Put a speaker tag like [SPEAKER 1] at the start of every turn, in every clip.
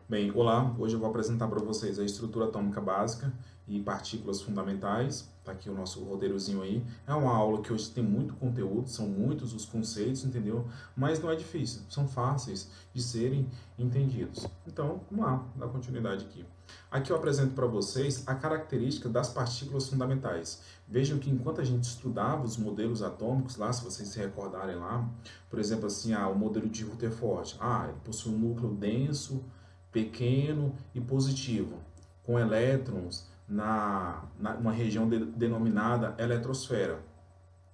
[SPEAKER 1] Bem, olá, hoje eu vou apresentar para vocês a estrutura atômica básica e partículas fundamentais. Tá aqui o nosso roteirozinho aí. É uma aula que hoje tem muito conteúdo, são muitos os conceitos, entendeu? Mas não é difícil, são fáceis de serem entendidos. Então, vamos lá, dar continuidade aqui. Aqui eu apresento para vocês a característica das partículas fundamentais. Vejam que enquanto a gente estudava os modelos atômicos lá, se vocês se recordarem lá, por exemplo assim, o modelo de Rutherford, ele possui um núcleo denso, pequeno e positivo, com elétrons numa região denominada eletrosfera.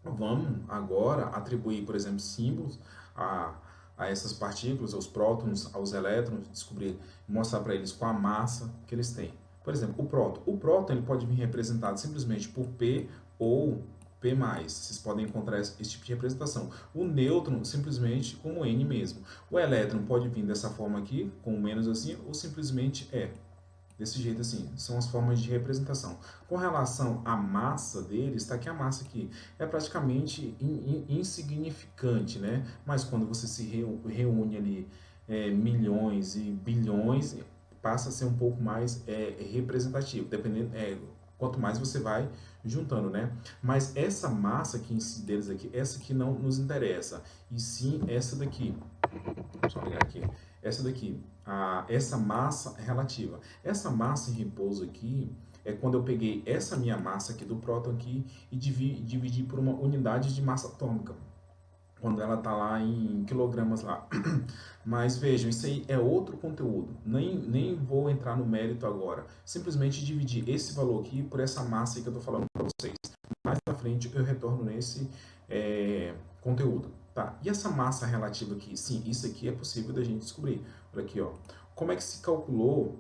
[SPEAKER 1] Vamos agora atribuir, por exemplo, símbolos a essas partículas, aos prótons, aos elétrons, descobrir, mostrar para eles qual a massa que eles têm. Por exemplo, o próton. O próton ele pode vir representado simplesmente por P ou P+. Vocês podem encontrar esse tipo de representação. O nêutron, simplesmente como N mesmo. O elétron pode vir dessa forma aqui, com menos assim, ou simplesmente E. Desse jeito assim, são as formas de representação. Com relação à massa deles, está aqui a massa aqui. É praticamente insignificante, né? Mas quando você se reúne ali milhões e bilhões, passa a ser um pouco mais representativo, dependendo, quanto mais você vai juntando, né? Mas essa massa aqui em si deles aqui, essa aqui não nos interessa, e sim essa daqui. Deixa eu ligar aqui. Essa daqui, essa massa relativa. Essa massa em repouso aqui é quando eu peguei essa minha massa aqui do próton aqui e dividi por uma unidade de massa atômica. Quando ela está lá em quilogramas lá. Mas vejam, isso aí é outro conteúdo. Nem vou entrar no mérito agora. Simplesmente dividir esse valor aqui por essa massa aí que eu estou falando para vocês. Mais pra frente eu retorno nesse conteúdo. Tá? E essa massa relativa aqui? Sim, isso aqui é possível da gente descobrir. Olha aqui, ó. Como é que se calculou,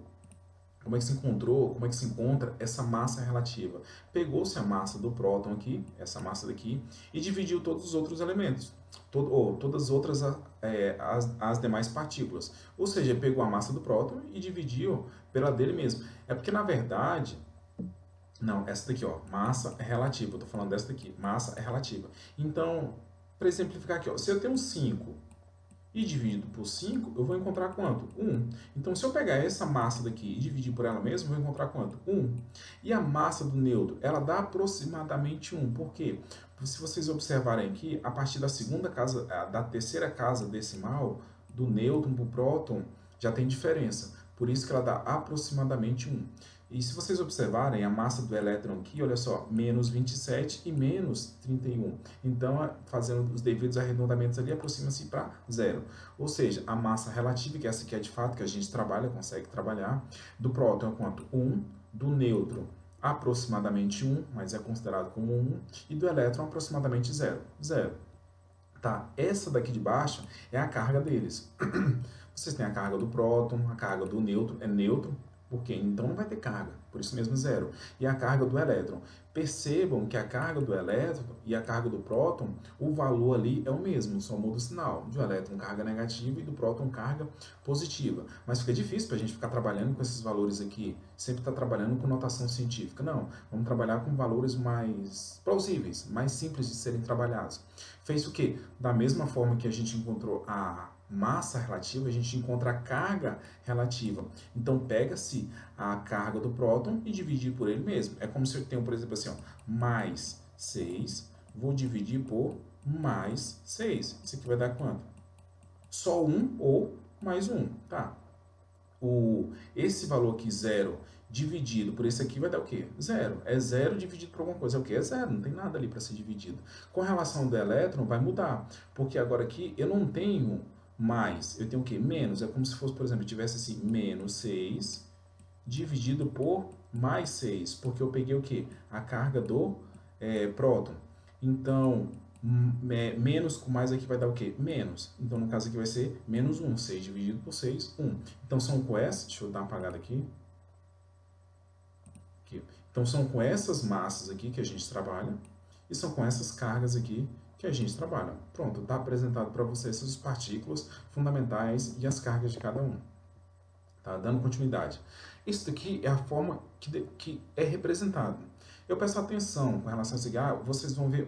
[SPEAKER 1] como é que se encontrou, como é que se encontra essa massa relativa? Pegou-se a massa do próton aqui, essa massa daqui, e dividiu todos os outros elementos, todas as outras as demais partículas. Ou seja, pegou a massa do próton e dividiu pela dele mesmo. É porque, na verdade, não, essa daqui, ó, massa é relativa. Eu tô falando dessa daqui, massa é relativa. Então, para exemplificar aqui, ó, se eu tenho 5 e dividido por 5, eu vou encontrar quanto? 1. Então, se eu pegar essa massa daqui e dividir por ela mesma, eu vou encontrar quanto? 1. E a massa do nêutron, ela dá aproximadamente 1. Por quê? Se vocês observarem aqui, a partir da segunda casa, da terceira casa decimal, do nêutron para o próton, já tem diferença. Por isso que ela dá aproximadamente 1. E se vocês observarem, a massa do elétron aqui, olha só, menos 27 e menos 31. Então, fazendo os devidos arredondamentos ali, aproxima-se para zero. Ou seja, a massa relativa, que essa aqui é de fato que a gente trabalha, consegue trabalhar, do próton é quanto? 1, do nêutron aproximadamente 1, mas é considerado como 1, e do elétron aproximadamente 0. 0. Tá? Essa daqui de baixo é a carga deles. Vocês têm a carga do próton, a carga do nêutron, é nêutron, porque então não vai ter carga, por isso mesmo zero. E a carga do elétron. Percebam que a carga do elétron e a carga do próton, o valor ali é o mesmo, só muda o sinal. Do elétron carga negativa e do próton carga positiva. Mas fica difícil para a gente ficar trabalhando com esses valores aqui, sempre está trabalhando com notação científica. Não, vamos trabalhar com valores mais plausíveis, mais simples de serem trabalhados. Fez o quê? Da mesma forma que a gente encontrou a massa relativa, a gente encontra a carga relativa. Então, pega-se a carga do próton e divide por ele mesmo. É como se eu tenho, por exemplo, assim, ó, mais 6, vou dividir por mais 6. Isso aqui vai dar quanto? Só 1 ou mais 1, tá? Esse valor aqui, 0, dividido por esse aqui vai dar o quê? 0. É 0 dividido por alguma coisa. É o quê? É 0. Não tem nada ali para ser dividido. Com relação ao do elétron, vai mudar. Porque agora aqui eu não tenho mais. Eu tenho o quê? Menos. É como se fosse, por exemplo, eu tivesse assim, menos 6 dividido por mais 6. Porque eu peguei o quê? A carga do próton. Então, menos com mais aqui vai dar o quê? Menos. Então, no caso aqui vai ser menos 1. 6 dividido por 6, 1. Então, são com essas... Deixa eu dar uma apagada aqui. Então, são com essas massas aqui que a gente trabalha. E são com essas cargas aqui que a gente trabalha. Pronto, está apresentado para vocês essas partículas fundamentais e as cargas de cada um. Tá? Dando continuidade. Isso daqui é a forma que é representado. Eu peço atenção com relação a isso aqui. Vocês vão ver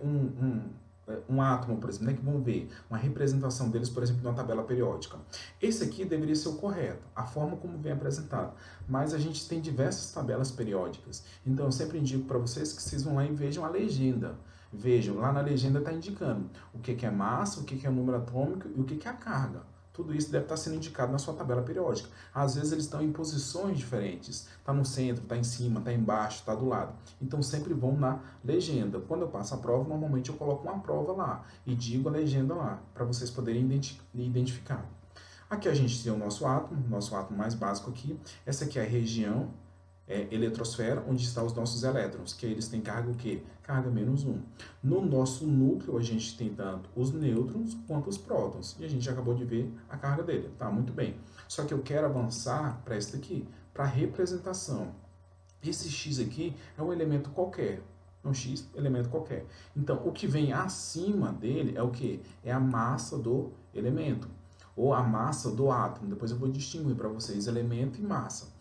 [SPEAKER 1] um átomo, por exemplo, né, que vamos ver uma representação deles, por exemplo, numa tabela periódica. Esse aqui deveria ser o correto, a forma como vem apresentado. Mas a gente tem diversas tabelas periódicas. Então, eu sempre indico para vocês que vocês vão lá e vejam a legenda. Vejam, lá na legenda está indicando o que é massa, o que é o número atômico e o que é a carga. Tudo isso deve estar sendo indicado na sua tabela periódica. Às vezes eles estão em posições diferentes. Está no centro, está em cima, está embaixo, está do lado. Então sempre vão na legenda. Quando eu passo a prova, normalmente eu coloco uma prova lá e digo a legenda lá, para vocês poderem identificar. Aqui a gente tem o nosso átomo mais básico aqui. Essa aqui é a região eletrosfera, onde estão os nossos elétrons, que eles têm carga o quê? Carga -1. No nosso núcleo, a gente tem tanto os nêutrons quanto os prótons, e a gente já acabou de ver a carga dele, tá? Muito bem. Só que eu quero avançar para esse daqui, para a representação. Esse X aqui é um elemento qualquer, um X, elemento qualquer. Então, o que vem acima dele é o quê? É a massa do elemento, ou a massa do átomo. Depois eu vou distinguir para vocês elemento e massa.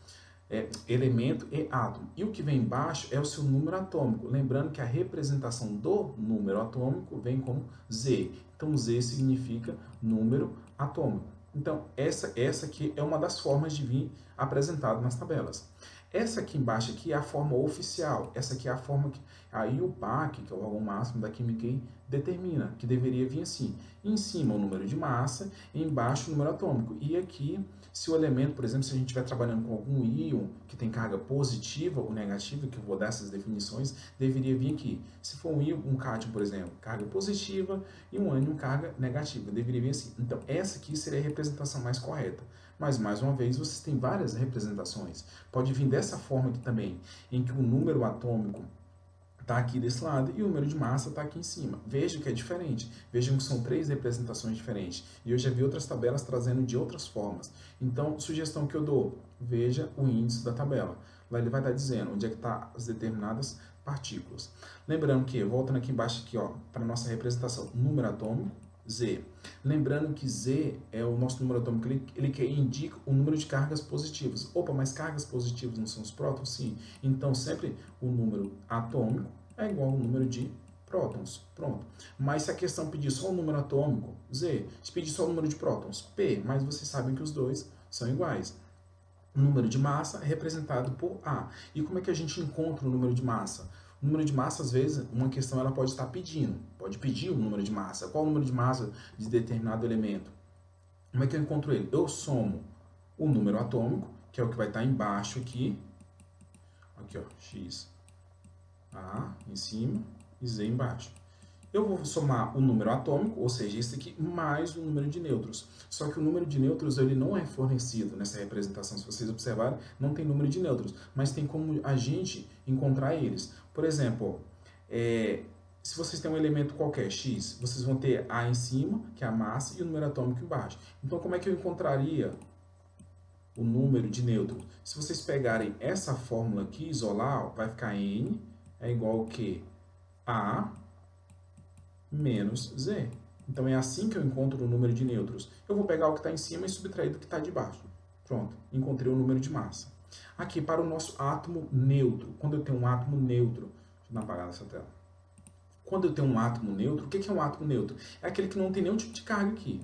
[SPEAKER 1] Elemento e átomo. E o que vem embaixo é o seu número atômico. Lembrando que a representação do número atômico vem como Z. Então, Z significa número atômico. Então, essa aqui é uma das formas de vir apresentado nas tabelas. Essa aqui embaixo aqui é a forma oficial. Essa aqui é a forma que aí o PAC, que é o órgão máximo da química, determina, que deveria vir assim. Em cima o número de massa, e embaixo o número atômico. E aqui, se o elemento, por exemplo, se a gente estiver trabalhando com algum íon que tem carga positiva ou negativa, que eu vou dar essas definições, deveria vir aqui. Se for um íon, um cátion, por exemplo, carga positiva, e um ânion, carga negativa, deveria vir assim. Então, essa aqui seria a representação mais correta. Mas, mais uma vez, vocês têm várias representações. Pode vir dessa forma aqui também, em que o número atômico está aqui desse lado e o número de massa está aqui em cima. Veja que é diferente. Vejam que são 3 representações diferentes. E eu já vi outras tabelas trazendo de outras formas. Então, sugestão que eu dou, veja o índice da tabela. Lá ele vai estar dizendo onde é que estão as determinadas partículas. Lembrando que, voltando aqui embaixo aqui, para a nossa representação, número atômico, Z. Lembrando que Z é o nosso número atômico, ele que indica o número de cargas positivas. Opa, mas cargas positivas não são os prótons? Sim. Então, sempre o número atômico é igual ao número de prótons. Pronto. Mas se a questão pedir só o número atômico, Z. Se pedir só o número de prótons, P. Mas vocês sabem que os dois são iguais. O número de massa é representado por A. E como é que a gente encontra o número de massa? O número de massa, às vezes, uma questão ela pode estar pedindo. Pode pedir o número de massa. Qual o número de massa de determinado elemento? Como é que eu encontro ele? Eu somo o número atômico, que é o que vai estar embaixo aqui. Aqui, ó, X. A em cima e Z embaixo. Eu vou somar o número atômico, ou seja, esse aqui, mais o número de nêutrons. Só que o número de nêutrons ele não é fornecido nessa representação. Se vocês observarem, não tem número de nêutrons, mas tem como a gente encontrar eles. Por exemplo, se vocês têm um elemento qualquer, X, vocês vão ter A em cima, que é a massa, e o número atômico embaixo. Então, como é que eu encontraria o número de nêutrons? Se vocês pegarem essa fórmula aqui, isolar, vai ficar N é igual ao que? A menos Z. Então, é assim que eu encontro o número de nêutrons. Eu vou pegar o que está em cima e subtrair do que está de baixo. Pronto, encontrei o número de massa. Aqui, para o nosso átomo neutro. Quando eu tenho um átomo neutro... Deixa eu apagar essa tela. Quando eu tenho um átomo neutro, o que é um átomo neutro? É aquele que não tem nenhum tipo de carga aqui.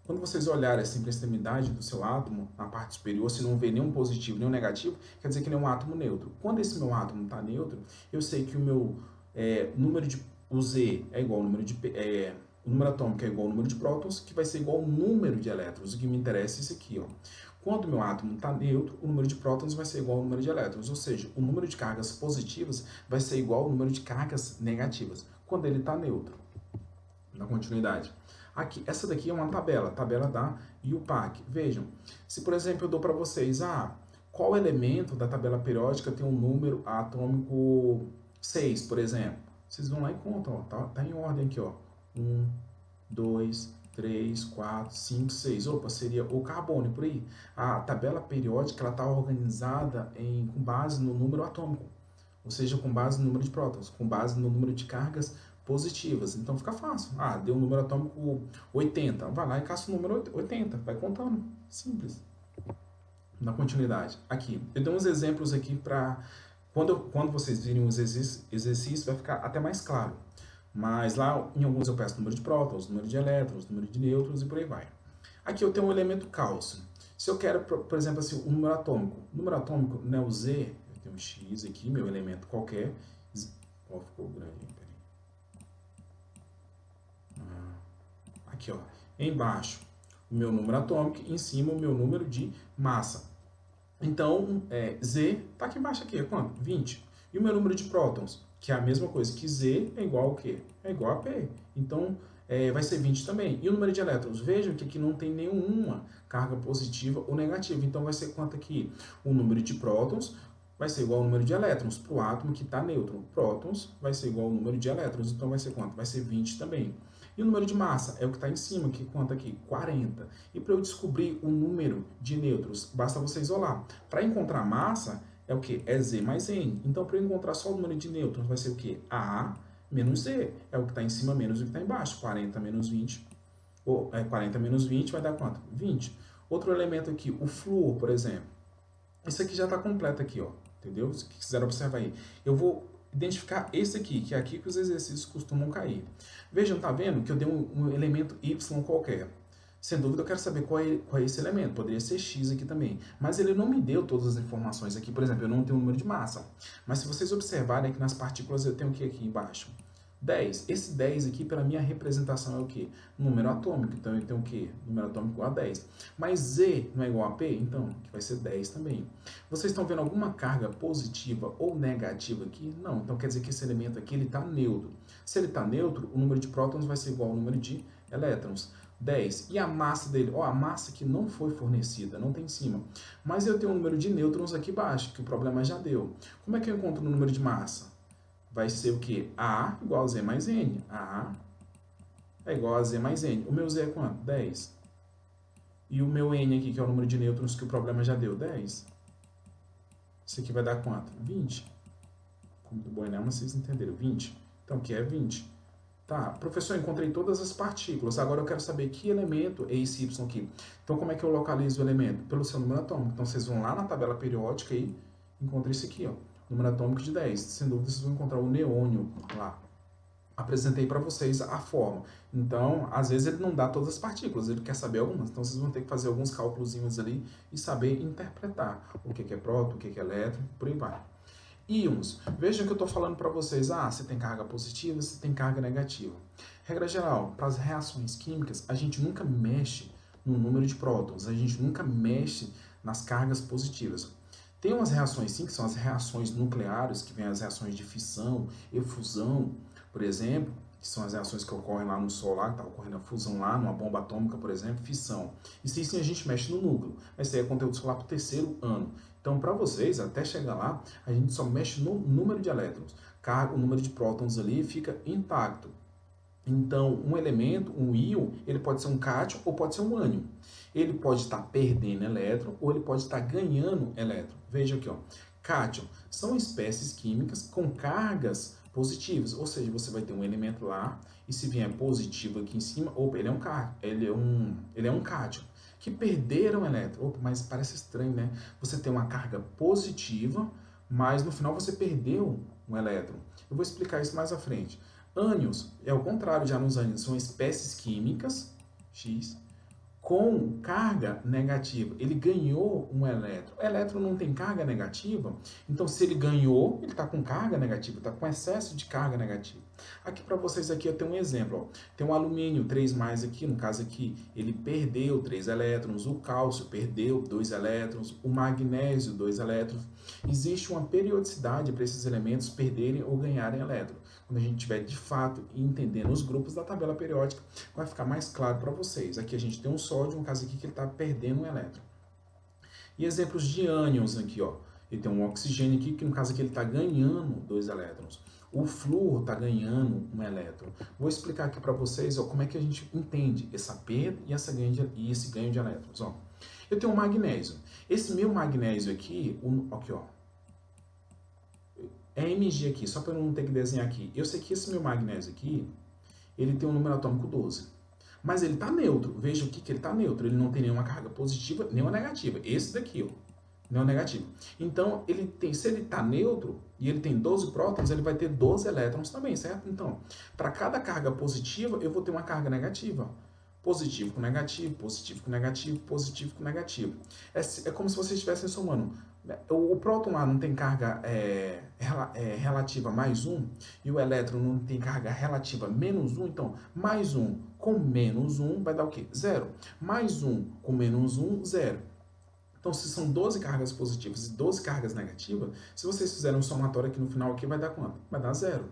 [SPEAKER 1] Quando vocês olharem assim para a extremidade do seu átomo, na parte superior, se não vê nenhum positivo, nenhum negativo, quer dizer que ele é um átomo neutro. Quando esse meu átomo está neutro, eu sei que o meu número de... O Z é igual ao número de... o número atômico é igual ao número de prótons, que vai ser igual ao número de elétrons. O que me interessa é isso aqui, ó. Quando o meu átomo está neutro, o número de prótons vai ser igual ao número de elétrons, ou seja, o número de cargas positivas vai ser igual ao número de cargas negativas, quando ele está neutro. Na continuidade. Aqui, essa daqui é uma tabela, tabela da IUPAC. Vejam, se por exemplo eu dou para vocês, qual elemento da tabela periódica tem um número atômico 6, por exemplo? Vocês vão lá e contam, ó, tá em ordem aqui, ó. 1, 2, 3, 4, 5, 6. Opa, seria o carbono, por aí. A tabela periódica ela está organizada com base no número atômico, ou seja, com base no número de prótons, com base no número de cargas positivas. Então fica fácil. Deu um número atômico 80. Vai lá e caça o número 80. Vai contando. Simples. Na continuidade. Aqui. Eu dei uns exemplos aqui para... Quando vocês virem os exercícios, vai ficar até mais claro. Mas lá, em alguns eu peço número de prótons, número de elétrons, número de nêutrons e por aí vai. Aqui eu tenho um elemento cálcio. Se eu quero, por exemplo, assim, o número atômico, né, o Z, eu tenho um X aqui, meu elemento qualquer. Ó, ficou grande, peraí. Aqui, ó, embaixo o meu número atômico, em cima o meu número de massa. Então, Z está aqui embaixo aqui, é quanto? 20. E o meu número de prótons, que é a mesma coisa que Z é igual ao quê? É igual a P. Então, vai ser 20 também. E o número de elétrons? Vejam que aqui não tem nenhuma carga positiva ou negativa. Então, vai ser quanto aqui? O número de prótons vai ser igual ao número de elétrons para o átomo que está neutro. Prótons vai ser igual ao número de elétrons. Então, vai ser quanto? Vai ser 20 também. E o número de massa é o que está em cima, que quanto aqui? 40. E para eu descobrir o número de nêutrons, basta você isolar. Para encontrar massa, é o que? É Z mais N. Então, para eu encontrar só o número de nêutrons, vai ser o que? A menos Z. É o que está em cima menos o que está embaixo. 40 menos 20. 40 menos 20 vai dar quanto? 20. Outro elemento aqui, o flúor, por exemplo. Isso aqui já está completo aqui, ó. Entendeu? Se quiser observar aí. Eu vou identificar esse aqui, que é aqui que os exercícios costumam cair. Vejam, tá vendo que eu dei um elemento Y qualquer. Sem dúvida eu quero saber qual é esse elemento. Poderia ser X aqui também. Mas ele não me deu todas as informações aqui. Por exemplo, eu não tenho o número de massa. Mas se vocês observarem que nas partículas eu tenho o que aqui embaixo? 10. Esse 10 aqui, para mim, a representação é o quê? Número atômico. Então, eu tenho o quê? Número atômico igual a 10. Mas Z não é igual a P? Então, aqui vai ser 10 também. Vocês estão vendo alguma carga positiva ou negativa aqui? Não. Então, quer dizer que esse elemento aqui está neutro. Se ele está neutro, o número de prótons vai ser igual ao número de elétrons. 10. E a massa dele? Ó, a massa que não foi fornecida, não tem em cima. Mas eu tenho um número de nêutrons aqui embaixo, que o problema já deu. Como é que eu encontro o número de massa? Vai ser o quê? A igual a Z mais N. A é igual a Z mais N. O meu Z é quanto? 10. E o meu N aqui, que é o número de nêutrons que o problema já deu, 10. Isso aqui vai dar quanto? 20. Como do boi, né? Mas vocês entenderam, 20. Então, aqui é 20. Tá, professor, encontrei todas as partículas. Agora eu quero saber que elemento é esse Y aqui. Então, como é que eu localizo o elemento? Pelo seu número atômico. Então, vocês vão lá na tabela periódica e encontram isso aqui, ó. Número atômico de 10. Sem dúvida, vocês vão encontrar o neônio lá. Apresentei para vocês a forma. Então, às vezes ele não dá todas as partículas, ele quer saber algumas. Então, vocês vão ter que fazer alguns cálculos ali e saber interpretar o que é próton, o que é elétron, por aí vai. Íons. Vejam que eu estou falando para vocês, se tem carga positiva, se tem carga negativa. Regra geral, para as reações químicas, a gente nunca mexe no número de prótons, a gente nunca mexe nas cargas positivas. Tem umas reações sim, que são as reações nucleares, que vêm as reações de fissão e fusão, por exemplo, que são as reações que ocorrem lá no Sol, lá, que está ocorrendo a fusão lá, numa bomba atômica, por exemplo, fissão. Isso aí sim a gente mexe no núcleo, mas isso aí é conteúdo solar para o terceiro ano. Então, para vocês, até chegar lá, a gente só mexe no número de elétrons. O número de prótons ali fica intacto. Então, um elemento, um íon, ele pode ser um cátion ou pode ser um ânion. Ele pode estar perdendo elétron ou ele pode estar ganhando elétron. Veja aqui, ó. Cátion são espécies químicas com cargas positivas, ou seja, você vai ter um elemento lá e se vier positivo aqui em cima, opa, ele é um cátion que perderam elétron. Opa, mas parece estranho, né? Você tem uma carga positiva, mas no final você perdeu um elétron. Eu vou explicar isso mais à frente. Ânions é o contrário de anos, são espécies químicas, X, com carga negativa. Ele ganhou um elétron. O elétron não tem carga negativa, então se ele ganhou, ele está com carga negativa, está com excesso de carga negativa. Aqui para vocês aqui eu tenho um exemplo. Ó. Tem um alumínio 3+, aqui, no caso aqui, ele perdeu 3 elétrons, o cálcio perdeu 2 elétrons, o magnésio 2 elétrons. Existe uma periodicidade para esses elementos perderem ou ganharem elétrons. Quando a gente estiver de fato entendendo os grupos da tabela periódica, vai ficar mais claro para vocês. Aqui a gente tem um sódio, um caso aqui que ele está perdendo um elétron. E exemplos de ânions aqui, ó. Ele tem um oxigênio aqui, que no caso aqui ele está ganhando 2 elétrons. O flúor está ganhando um elétron. Vou explicar aqui para vocês, ó, como é que a gente entende essa perda e esse ganho de elétrons. Ó. Eu tenho um magnésio. Esse meu magnésio aqui, aqui ó, é Mg aqui, só para eu não ter que desenhar aqui. Eu sei que esse meu magnésio aqui, ele tem um número atômico 12. Mas ele está neutro. Veja aqui que ele está neutro. Ele não tem nenhuma carga positiva, nenhuma negativa. Esse daqui, ó. Não negativo. Então, se ele está neutro e ele tem 12 prótons, ele vai ter 12 elétrons também, certo? Então, para cada carga positiva, eu vou ter uma carga negativa. Positivo com negativo, positivo com negativo, positivo com negativo. É como se vocês estivessem somando. O próton lá não tem carga relativa mais um, e o elétron não tem carga relativa menos um, então mais um com menos um vai dar o quê? Zero. Mais um com menos um, zero. Então, se são 12 cargas positivas e 12 cargas negativas, se vocês fizerem um somatório aqui no final, aqui vai dar quanto? Vai dar zero.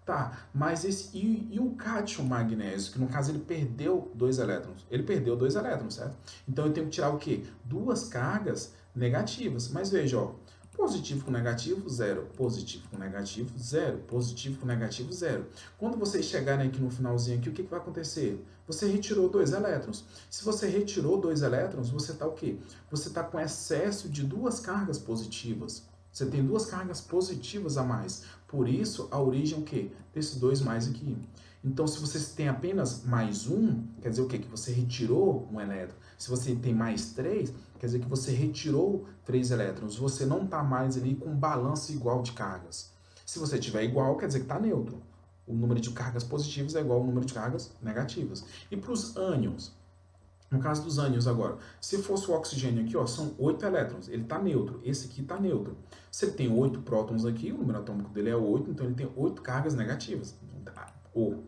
[SPEAKER 1] Tá, mas e o cátion magnésio, que no caso ele perdeu 2 elétrons? Ele perdeu 2 elétrons, certo? Então eu tenho que tirar o quê? Duas cargas negativas. Mas veja, ó, positivo com negativo, zero. Positivo com negativo, zero. Positivo com negativo, zero. Quando vocês chegarem aqui no finalzinho aqui, o que vai acontecer? Você retirou 2 elétrons. Se você retirou 2 elétrons, você está o quê? Você está com excesso de 2 cargas positivas. Você tem 2 cargas positivas a mais. Por isso, a origem é o quê? Desses 2 mais aqui. Então, se você tem apenas mais um, quer dizer o quê? Que você retirou um elétron. Se você tem mais 3, quer dizer que você retirou 3 elétrons. Você não está mais ali com balanço igual de cargas. Se você tiver igual, quer dizer que está neutro. O número de cargas positivas é igual ao número de cargas negativas. E para os ânions? No caso dos ânions agora, se fosse o oxigênio aqui, ó, são 8 elétrons, ele está neutro, esse aqui está neutro. Se ele tem 8 prótons aqui, o número atômico dele é 8, então ele tem 8 cargas negativas, ou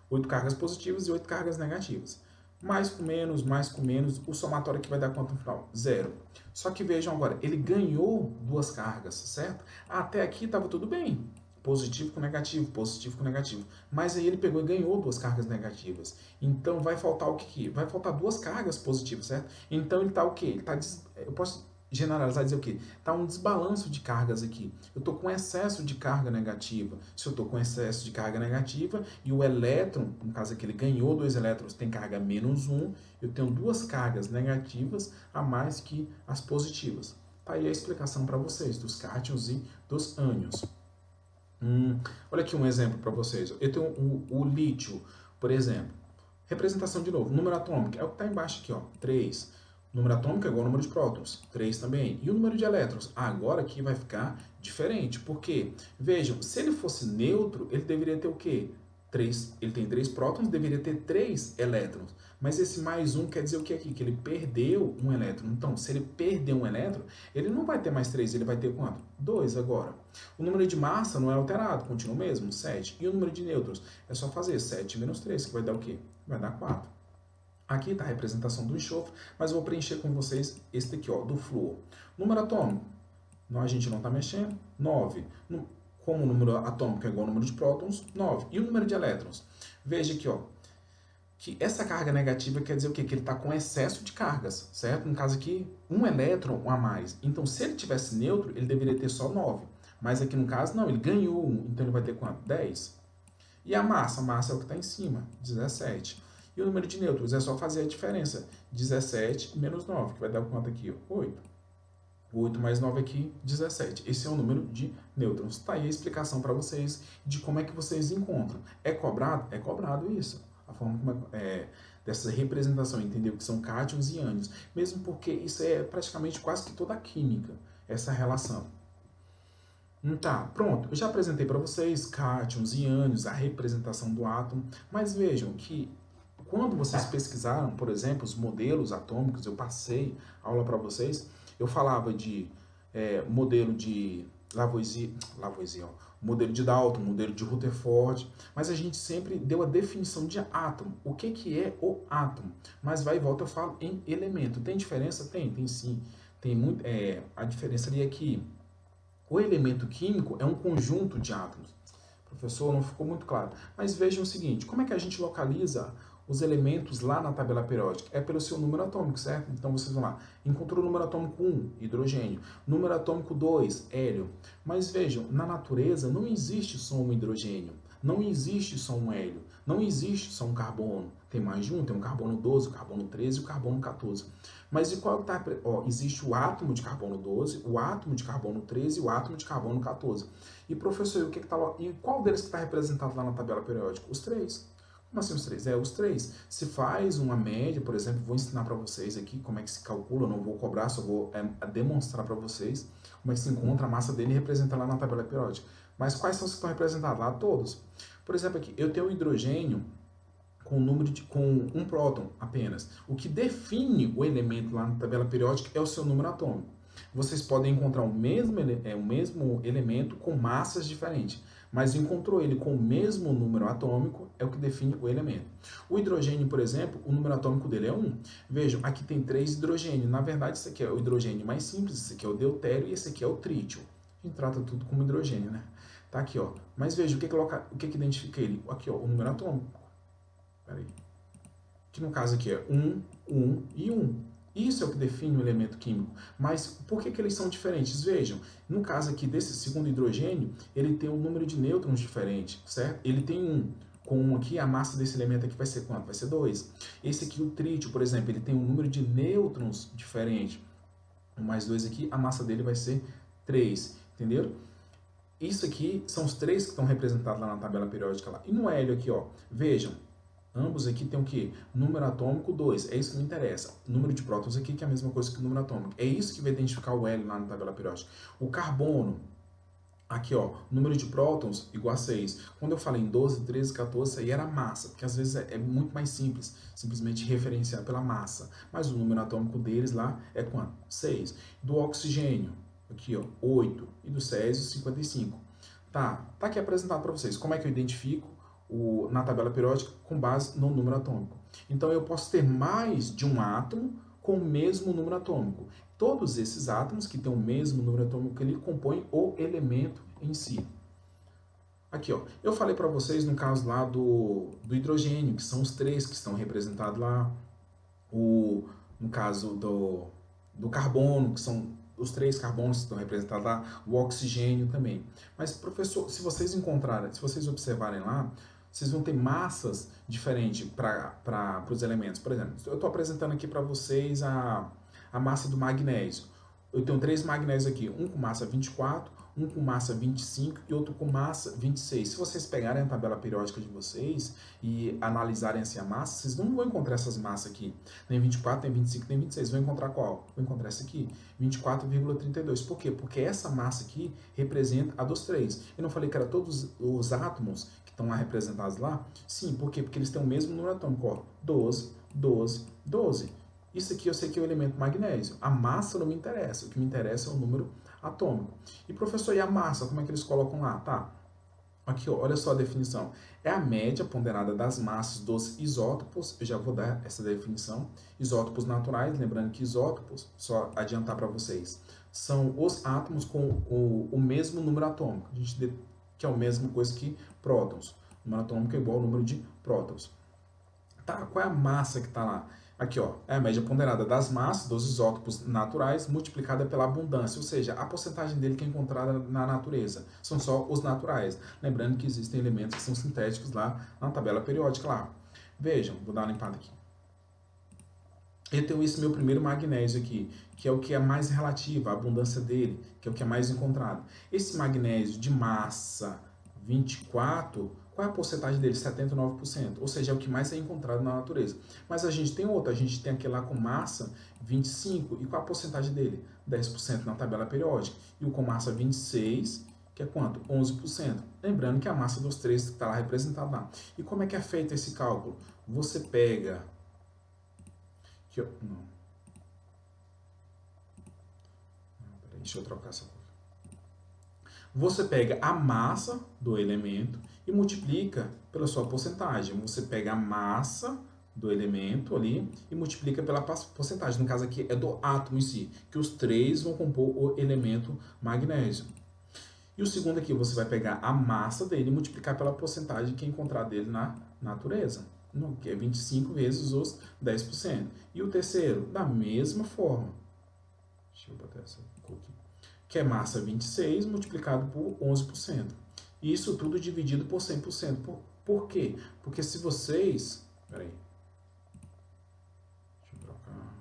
[SPEAKER 1] 8 cargas positivas e 8 cargas negativas. Mais com menos, o somatório aqui vai dar quanto no final? Zero. Só que vejam agora, ele ganhou 2 cargas, certo? Até aqui estava tudo bem. Positivo com negativo, positivo com negativo. Mas aí ele pegou e ganhou 2 cargas negativas. Então vai faltar o que? Vai faltar 2 cargas positivas, certo? Então ele está o quê? Ele tá eu posso generalizar e dizer o quê? Está um desbalanço de cargas aqui. Eu estou com excesso de carga negativa. Se eu estou com excesso de carga negativa e o elétron, no caso aqui ele ganhou 2 elétrons, tem carga menos 1, eu tenho 2 cargas negativas a mais que as positivas. Tá aí a explicação para vocês dos cátions e dos ânions. Olha aqui um exemplo para vocês. Eu tenho o lítio, por exemplo. Representação de novo. Número atômico é o que está embaixo aqui, ó, 3. Número atômico é igual ao número de prótons, 3 também. E o número de elétrons? Agora aqui vai ficar diferente. Por quê? Vejam, se ele fosse neutro, ele deveria ter o quê? 3. Ele tem 3 prótons, deveria ter 3 elétrons. Mas esse mais um quer dizer o que aqui? Que ele perdeu um elétron. Então, se ele perder um elétron, ele não vai ter mais 3, ele vai ter quanto? 2 agora. O número de massa não é alterado, continua o mesmo, 7. E o número de nêutrons? É só fazer 7 menos 3, que vai dar o quê? Vai dar 4. Aqui está a representação do enxofre, mas eu vou preencher com vocês este aqui, ó, do flúor. Número atômico, a gente não está mexendo, 9. Como o número atômico é igual ao número de prótons, 9. E o número de elétrons? Veja aqui, ó, que essa carga negativa quer dizer o quê? Que ele está com excesso de cargas, certo? No caso aqui, um elétron a mais. Então, se ele tivesse neutro, ele deveria ter só 9. Mas aqui no caso, não, ele ganhou 1, então ele vai ter quanto? 10. E a massa? A massa é o que está em cima, 17. E o número de nêutrons? É só fazer a diferença, 17 menos 9, que vai dar quanto aqui? 8. 8 mais 9 aqui, 17. Esse é o número de nêutrons. Está aí a explicação para vocês de como é que vocês encontram. É cobrado? É cobrado isso. A forma como dessa representação, entendeu? Que são cátions e ânions. Mesmo porque isso é praticamente quase que toda a química, essa relação. Tá, pronto. Eu já apresentei para vocês cátions e ânions, a representação do átomo. Mas vejam que quando vocês pesquisaram, por exemplo, os modelos atômicos, eu passei a aula para vocês, eu falava de modelo de Lavoisier, modelo de Dalton, modelo de Rutherford, mas a gente sempre deu a definição de átomo. O que é o átomo? Mas vai e volta eu falo em elemento. Tem diferença? Tem sim. Tem muito, a diferença ali é que o elemento químico é um conjunto de átomos. Professor, não ficou muito claro. Mas vejam o seguinte, como é que a gente localiza os elementos lá na tabela periódica? É pelo seu número atômico, certo? Então vocês vão lá, encontrou o número atômico 1, hidrogênio, número atômico 2, hélio. Mas vejam, na natureza não existe só um hidrogênio, não existe só um hélio, não existe só um carbono. Tem mais de um, tem um carbono 12, o carbono 13 e o carbono 14. Mas e qual está? Existe o átomo de carbono 12, o átomo de carbono 13 e o átomo de carbono 14. E professor, e qual deles que está representado lá na tabela periódica? Os 3. Como assim os três? Os três. Se faz uma média, por exemplo, vou ensinar para vocês aqui como é que se calcula, não vou cobrar, só vou demonstrar para vocês como é que se encontra a massa dele e representa lá na tabela periódica. Mas quais são os que estão representados lá? Todos. Por exemplo, aqui, eu tenho o hidrogênio com um próton apenas. O que define o elemento lá na tabela periódica é o seu número atômico. Vocês podem encontrar o mesmo elemento com massas diferentes, mas encontrou ele com o mesmo número atômico é o que define o elemento. O hidrogênio, por exemplo, o número atômico dele é 1. Vejam, aqui tem 3 hidrogênios. Na verdade, esse aqui é o hidrogênio mais simples, esse aqui é o deutério e esse aqui é o trítio. A gente trata tudo como hidrogênio, né? Tá aqui, ó. Mas veja, o que identifica ele? Aqui, ó, o número atômico. Peraí. Que no caso aqui é 1, 1 e 1. Isso é o que define o elemento químico. Mas por que eles são diferentes? Vejam, no caso aqui desse segundo hidrogênio, ele tem um número de nêutrons diferente, certo? Ele tem 1. Com 1 aqui, a massa desse elemento aqui vai ser quanto? Vai ser 2. Esse aqui, o trítio, por exemplo, ele tem um número de nêutrons diferente. O mais 2 aqui, a massa dele vai ser 3. Entenderam? Isso aqui são os 3 que estão representados lá na tabela periódica. Lá. E no hélio aqui, ó, vejam, ambos aqui tem o quê? Número atômico 2, é isso que me interessa. Número de prótons aqui, que é a mesma coisa que o número atômico. É isso que vai identificar o hélio lá na tabela periódica. O carbono, aqui ó, número de prótons igual a 6. Quando eu falei em 12, 13, 14, isso aí era massa, porque às vezes é muito mais simples, simplesmente referenciar pela massa. Mas o número atômico deles lá é quanto? 6. Do oxigênio, aqui ó, 8. E do césio, 55. Tá aqui apresentado para vocês. Como é que eu identifico na tabela periódica com base no número atômico? Então eu posso ter mais de um átomo com o mesmo número atômico. Todos esses átomos que têm o mesmo número atômico, ele compõe o elemento em si. Aqui, ó, eu falei para vocês no caso lá do hidrogênio, que são os 3 que estão representados lá. No caso do carbono, que são os 3 carbonos que estão representados lá, o oxigênio também. Mas, professor, se vocês observarem lá, vocês vão ter massas diferentes para os elementos. Por exemplo, eu estou apresentando aqui para vocês a massa do magnésio. Eu tenho 3 magnésios aqui, um com massa 24, um com massa 25 e outro com massa 26. Se vocês pegarem a tabela periódica de vocês e analisarem assim a massa, vocês não vão encontrar essas massas aqui. Nem 24, nem 25, nem 26. Vão encontrar qual? Vão encontrar essa aqui, 24,32. Por quê? Porque essa massa aqui representa a dos 3. Eu não falei que era todos os átomos que estão lá representados lá? Sim, por quê? Porque eles têm o mesmo número atômico, ó, 12, 12, 12. Isso aqui eu sei que é o elemento magnésio. A massa não me interessa. O que me interessa é o número atômico. E professor, e a massa? Como é que eles colocam lá? Tá. Aqui, ó, olha só a definição. É a média ponderada das massas dos isótopos. Eu já vou dar essa definição. Isótopos naturais, lembrando que isótopos, só adiantar para vocês, são os átomos com o mesmo número atômico. A gente que é a mesma coisa que prótons. O número atômico é igual ao número de prótons. Tá, qual é a massa que está lá? Aqui, ó, é a média ponderada das massas dos isótopos naturais multiplicada pela abundância, ou seja, a porcentagem dele que é encontrada na natureza. São só os naturais. Lembrando que existem elementos que são sintéticos lá na tabela periódica lá. Vejam, vou dar uma limpada aqui. Eu tenho esse meu primeiro magnésio aqui, que é o que é mais relativo, a abundância dele, que é o que é mais encontrado. Esse magnésio de massa 24, qual é a porcentagem dele? 79%, ou seja, é o que mais é encontrado na natureza. Mas a gente tem outro, a gente tem aquele lá com massa 25, e qual a porcentagem dele? 10% na tabela periódica. E o com massa 26, que é quanto? 11%. Lembrando que a massa dos 3 está lá representada lá. E como é que é feito esse cálculo? Você pega... Aqui, ó, não. Peraí, deixa eu trocar essa cor. Você pega a massa do elemento e multiplica pela sua porcentagem. Você pega a massa do elemento ali e multiplica pela porcentagem. No caso aqui é do átomo em si, que os 3 vão compor o elemento magnésio. E o segundo aqui, você vai pegar a massa dele e multiplicar pela porcentagem que é encontrada dele na natureza, que é 25 vezes os 10%. E o terceiro, da mesma forma. Deixa eu botar essa cor aqui. Que é massa 26 multiplicado por 11%. E isso tudo dividido por 100%. Por quê? Porque se vocês... Peraí. Deixa eu trocar.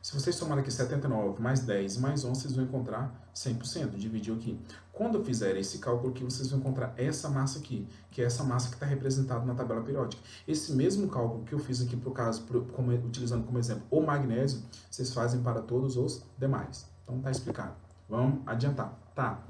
[SPEAKER 1] Se vocês somarem aqui 79 mais 10 mais 11, vocês vão encontrar 100%. Dividiu aqui. Quando eu fizer esse cálculo aqui, vocês vão encontrar essa massa aqui, que é essa massa que está representada na tabela periódica. Esse mesmo cálculo que eu fiz aqui para o caso, utilizando como exemplo o magnésio, vocês fazem para todos os demais. Então tá explicado. Vamos adiantar. Tá.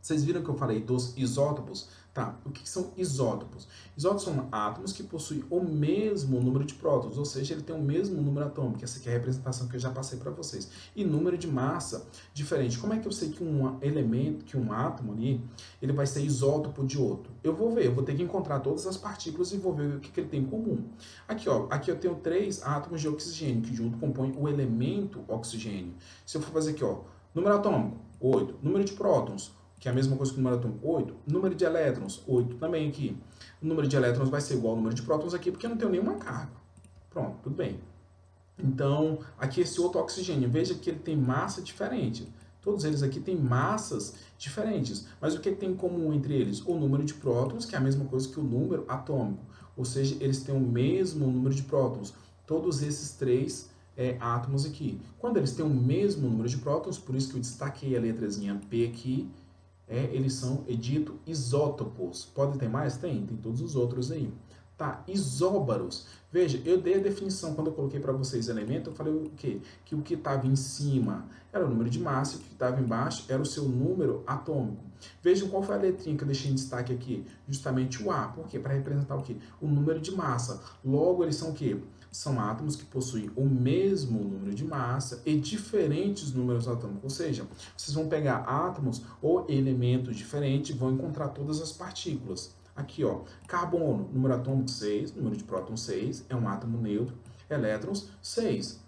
[SPEAKER 1] Vocês viram que eu falei dos isótopos? Tá, o que são isótopos? Isótopos são átomos que possuem o mesmo número de prótons, ou seja, ele tem o mesmo número atômico. Essa aqui é a representação que eu já passei para vocês. E número de massa diferente. Como é que eu sei que um elemento, que um átomo ali, ele vai ser isótopo de outro? Eu vou ver, eu vou ter que encontrar todas as partículas e vou ver o que ele tem em comum. Aqui, ó, aqui eu tenho 3 átomos de oxigênio, que junto compõem o elemento oxigênio. Se eu for fazer aqui, ó, número atômico, 8. Número de prótons, que é a mesma coisa que o número atômico, 8. Número de elétrons, 8 também aqui. O número de elétrons vai ser igual ao número de prótons aqui, porque eu não tenho nenhuma carga. Pronto, tudo bem. Então, aqui esse outro oxigênio, veja que ele tem massa diferente. Todos eles aqui têm massas diferentes. Mas o que tem em comum entre eles? O número de prótons, que é a mesma coisa que o número atômico. Ou seja, eles têm o mesmo número de prótons. Todos esses 3 átomos aqui. Quando eles têm o mesmo número de prótons, por isso que eu destaquei a letrazinha P aqui, eles são dito isótopos. Pode ter mais? Tem todos os outros aí. Tá, isóbaros. Veja, eu dei a definição quando eu coloquei para vocês elemento, eu falei o quê? Que o que estava em cima era o número de massa e o que estava embaixo era o seu número atômico. Vejam qual foi a letrinha que eu deixei em destaque aqui, justamente o A. Por quê? Para representar o quê? O número de massa. Logo, eles são o quê? São átomos que possuem o mesmo número de massa e diferentes números atômicos. Ou seja, vocês vão pegar átomos ou elementos diferentes e vão encontrar todas as partículas. Aqui, ó, carbono, número atômico 6, número de prótons 6, é um átomo neutro. Elétrons, 6.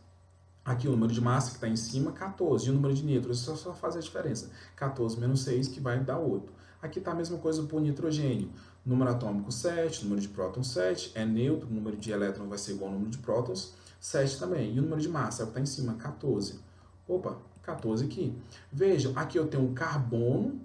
[SPEAKER 1] Aqui o número de massa que está em cima, 14. E o número de nêutrons, só fazer a diferença. 14 menos 6, que vai dar 8. Aqui está a mesma coisa para o nitrogênio. Número atômico 7, número de prótons 7, é neutro, o número de elétrons vai ser igual ao número de prótons, 7 também. E o número de massa é o que está em cima, 14. Opa, 14 aqui. Vejam, aqui eu tenho o carbono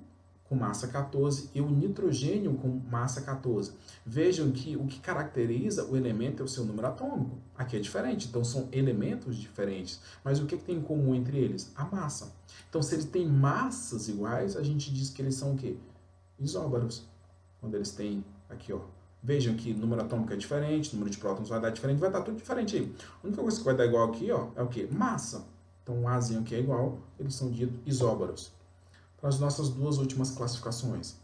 [SPEAKER 1] com massa 14 e o nitrogênio com massa 14. Vejam que o que caracteriza o elemento é o seu número atômico. Aqui é diferente, então são elementos diferentes. Mas o que tem em comum entre eles? A massa. Então, se eles têm massas iguais, a gente diz que eles são o quê? Isóbaros. Quando eles têm aqui, ó. Vejam que o número atômico é diferente, o número de prótons vai dar diferente, vai dar tudo diferente aí. A única coisa que vai dar igual aqui, ó, é o quê? Massa. Então, o Azinho aqui é igual, eles são ditos isóbaros. Para as nossas duas últimas classificações.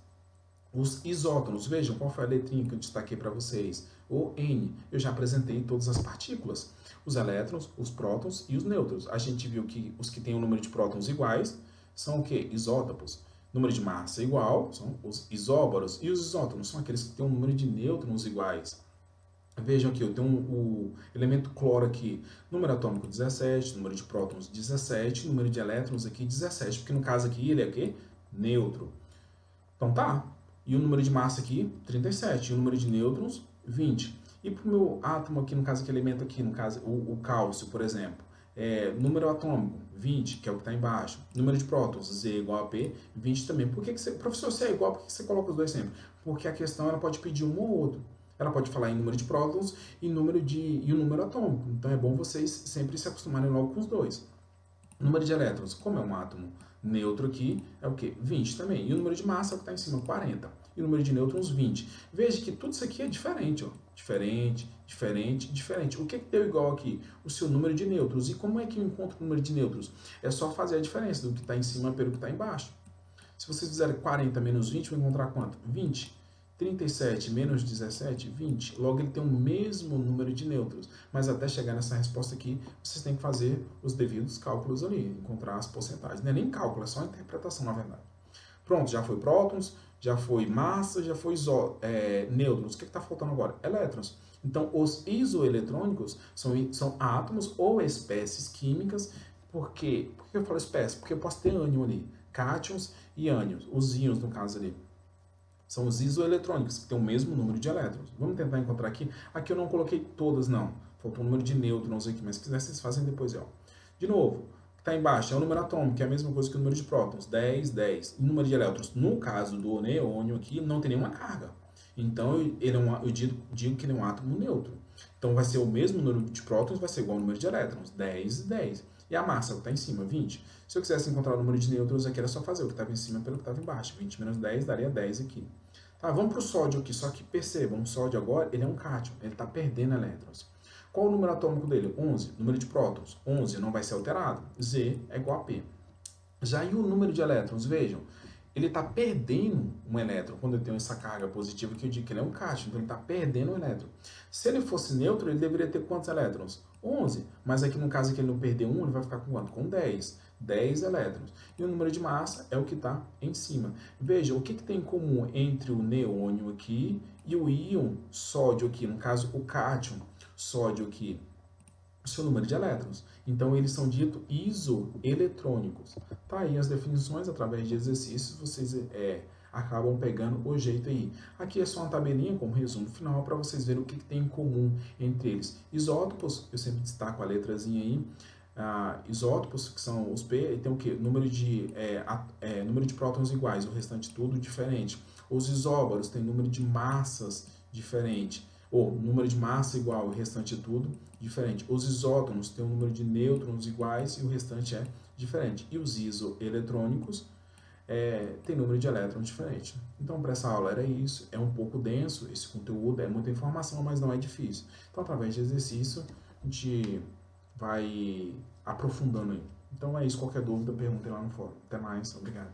[SPEAKER 1] Os isótonos, vejam qual foi a letrinha que eu destaquei para vocês. O N, eu já apresentei todas as partículas. Os elétrons, os prótons e os nêutrons. A gente viu que os que têm o número de prótons iguais são o quê? Isótopos. Número de massa igual, são os isóbaros. E os isótonos são aqueles que têm um número de nêutrons iguais. Vejam aqui, eu tenho o elemento cloro aqui, número atômico 17, número de prótons 17, número de elétrons aqui 17, porque no caso aqui ele é o quê? Neutro. Então tá. E o número de massa aqui, 37, e o número de nêutrons, 20. E para o meu átomo aqui, no caso, que elemento aqui, no caso, o cálcio, por exemplo, número atômico, 20, que é o que está embaixo. Número de prótons, Z igual a P, 20 também. Por que você, professor, se é igual, por que você coloca os dois sempre? Porque a questão, ela pode pedir um ou outro. Ela pode falar em número de prótons e o número atômico. Então é bom vocês sempre se acostumarem logo com os dois. Número de elétrons, como é um átomo neutro aqui, é o quê? 20 também. E o número de massa é o que está em cima, 40. E o número de nêutrons, 20. Veja que tudo isso aqui é diferente, ó. Diferente, diferente, diferente. O que deu igual aqui? O seu número de nêutrons. E como é que eu encontro o número de nêutrons? É só fazer a diferença do que está em cima pelo que está embaixo. Se vocês fizerem 40 menos 20, vão encontrar quanto? 20. 37 menos 17, 20. Logo, ele tem o mesmo número de nêutrons. Mas até chegar nessa resposta aqui, vocês têm que fazer os devidos cálculos ali, encontrar as porcentagens. Não é nem cálculo, é só interpretação, na verdade. Pronto, já foi prótons, já foi massa, já foi nêutrons. O que está faltando agora? Elétrons. Então, os isoeletrônicos são átomos ou espécies químicas. Por quê? Por que eu falo espécie? Porque eu posso ter ânion ali. Cátions e ânions. Os íons, no caso ali. São os isoeletrônicos, que têm o mesmo número de elétrons. Vamos tentar encontrar aqui. Aqui eu não coloquei todas, não. Faltou o número de nêutrons aqui, mas se quiser, vocês fazem depois. Ó. De novo, o que está embaixo é o número atômico, que é a mesma coisa que o número de prótons. 10, 10. E o número de elétrons, no caso do neônio aqui, não tem nenhuma carga. Então, eu digo que ele é um átomo neutro. Então, vai ser o mesmo número de prótons, vai ser igual ao número de elétrons. 10 e 10. E a massa, o que está em cima, 20. Se eu quisesse encontrar o número de nêutrons aqui, era só fazer o que estava em cima pelo que estava embaixo. 20 menos 10 daria 10 aqui. Tá, vamos para o sódio aqui, só que percebam, o sódio agora, ele é um cátion, ele está perdendo elétrons. Qual o número atômico dele? 11. Número de prótons? 11, não vai ser alterado. Z é igual a P. Já e o número de elétrons? Vejam, ele está perdendo um elétron. Quando eu tenho essa carga positiva, que eu digo que ele é um cátion, então ele está perdendo um elétron. Se ele fosse neutro, ele deveria ter quantos elétrons? 11. Mas aqui no caso que ele não perder um, ele vai ficar com quanto? Com 10. 10 elétrons. E o número de massa é o que está em cima. Veja, o que tem em comum entre o neônio aqui e o íon sódio aqui? No caso, o cátion sódio aqui, o seu número de elétrons. Então, eles são ditos isoeletrônicos. Tá aí as definições, através de exercícios, vocês acabam pegando o jeito aí. Aqui é só uma tabelinha com um resumo final para vocês verem o que tem em comum entre eles. Isótopos, eu sempre destaco a letrazinha aí. Isótopos, que são os P, e tem o quê? Número de prótons iguais, o restante tudo diferente. Os isóbaros têm número de massas diferente, ou número de massa igual, o restante tudo diferente. Os isótonos têm um número de nêutrons iguais e o restante é diferente. E os isoeletrônicos têm número de elétrons diferente. Então, para essa aula era isso. É um pouco denso esse conteúdo, é muita informação, mas não é difícil. Então, através de exercício, a gente vai aprofundando aí. Então é isso. Qualquer dúvida, perguntem lá no fórum. Até mais. Obrigado.